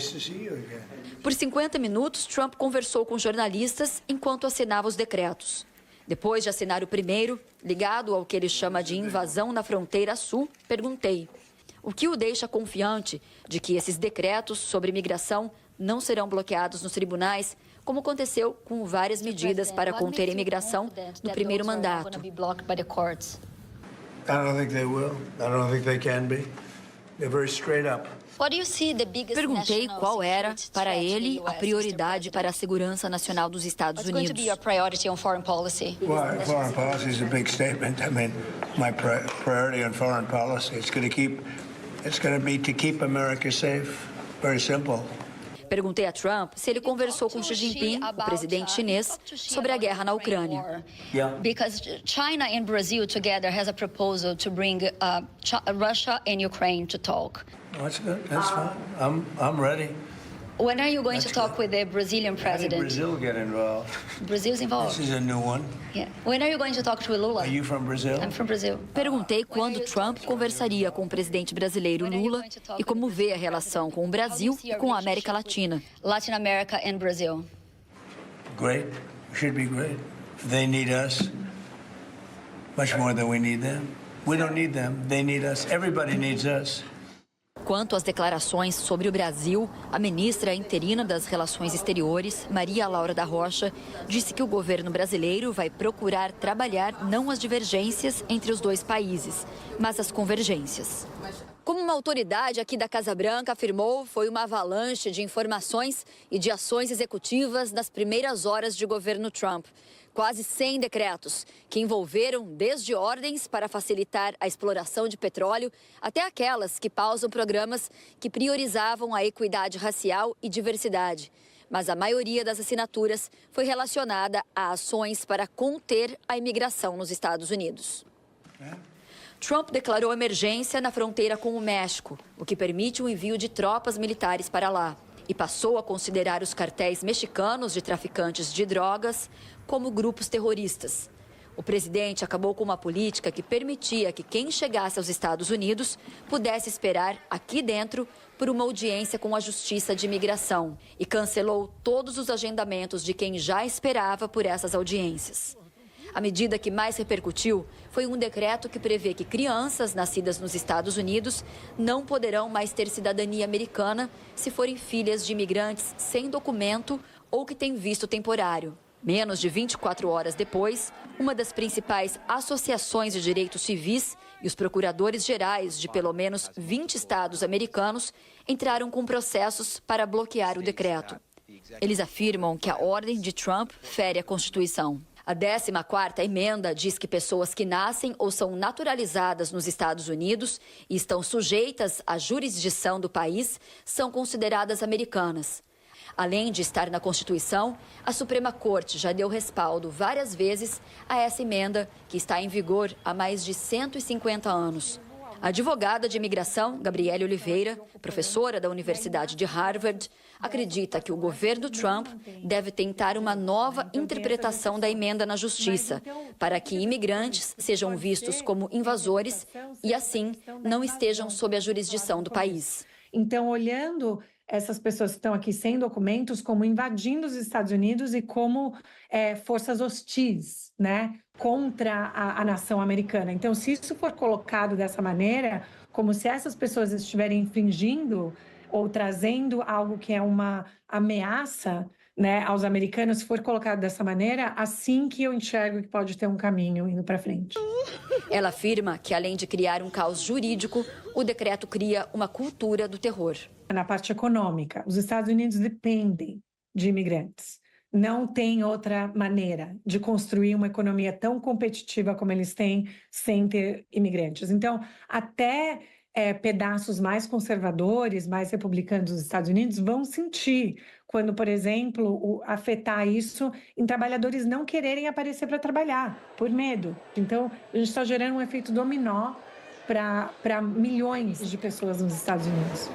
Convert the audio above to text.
nice to see you again. Por 50 minutos, Trump conversou com jornalistas enquanto assinava os decretos. Depois de assinar o primeiro, ligado ao que ele chama de invasão na fronteira sul, perguntei o que o deixa confiante de que esses decretos sobre imigração não serão bloqueados nos tribunais, como aconteceu com várias medidas para conter a imigração no primeiro mandato. I don't think they will. I don't think they can be. They're very straight up. Perguntei qual era, para ele, a prioridade para a segurança nacional dos Estados Unidos. Foreign policy is a big statement. I mean, my priority on foreign policy it's going to be to keep America safe. Very simple. Perguntei a Trump se ele conversou com Xi Jinping, o presidente chinês, sobre a guerra na Ucrânia. Because China and Brazil together has a proposal to bring Russia and Ukraine to talk. That's good. That's fine. I'm ready. When are you going to talk with the Brazilian president? How did Brazil get involved? Brazil's involved. This is a new one. Yeah. When are you going to talk to Lula? Are you from Brazil? I'm from Brazil. Perguntei quando Trump conversaria com o presidente brasileiro Lula e como vê a relação com o Brasil e com a América Latina. Latin America and Brazil. Great. Should be great. They need us much more than we need them. We don't need them. They need us. Everybody needs us. Quanto às declarações sobre o Brasil, a ministra interina das Relações Exteriores, Maria Laura da Rocha, disse que o governo brasileiro vai procurar trabalhar não as divergências entre os dois países, mas as convergências. Como uma autoridade aqui da Casa Branca afirmou, foi uma avalanche de informações e de ações executivas nas primeiras horas de governo Trump. Quase 100 decretos, que envolveram desde ordens para facilitar a exploração de petróleo até aquelas que pausam programas que priorizavam a equidade racial e diversidade. Mas a maioria das assinaturas foi relacionada a ações para conter a imigração nos Estados Unidos. Trump declarou emergência na fronteira com o México, o que permite o envio de tropas militares para lá. E passou a considerar os cartéis mexicanos de traficantes de drogas como grupos terroristas. O presidente acabou com uma política que permitia que quem chegasse aos Estados Unidos pudesse esperar aqui dentro por uma audiência com a Justiça de Imigração e cancelou todos os agendamentos de quem já esperava por essas audiências. A medida que mais repercutiu foi um decreto que prevê que crianças nascidas nos Estados Unidos não poderão mais ter cidadania americana se forem filhas de imigrantes sem documento ou que têm visto temporário. Menos de 24 horas depois, uma das principais associações de direitos civis e os procuradores gerais de pelo menos 20 estados americanos entraram com processos para bloquear o decreto. Eles afirmam que a ordem de Trump fere a Constituição. A 14ª emenda diz que pessoas que nascem ou são naturalizadas nos Estados Unidos e estão sujeitas à jurisdição do país são consideradas americanas. Além de estar na Constituição, a Suprema Corte já deu respaldo várias vezes a essa emenda, que está em vigor há mais de 150 anos. A advogada de imigração, Gabriele Oliveira, professora da Universidade de Harvard, acredita que o governo Trump deve tentar uma nova interpretação da emenda na Justiça, para que imigrantes sejam vistos como invasores e, assim, não estejam sob a jurisdição do país. Então, olhando essas pessoas que estão aqui sem documentos como invadindo os Estados Unidos e como forças hostis, né, contra a nação americana. Então, se isso for colocado dessa maneira, como se essas pessoas estiverem infringindo ou trazendo algo que é uma ameaça, né, aos americanos, se for colocado dessa maneira, assim que eu enxergo que pode ter um caminho indo para frente. Ela afirma que, além de criar um caos jurídico, o decreto cria uma cultura do terror. Na parte econômica, os Estados Unidos dependem de imigrantes. Não tem outra maneira de construir uma economia tão competitiva como eles têm sem ter imigrantes. Então, até pedaços mais conservadores, mais republicanos dos Estados Unidos vão sentir quando, por exemplo, afetar isso em trabalhadores não quererem aparecer para trabalhar, por medo. Então, a gente está gerando um efeito dominó para milhões de pessoas nos Estados Unidos.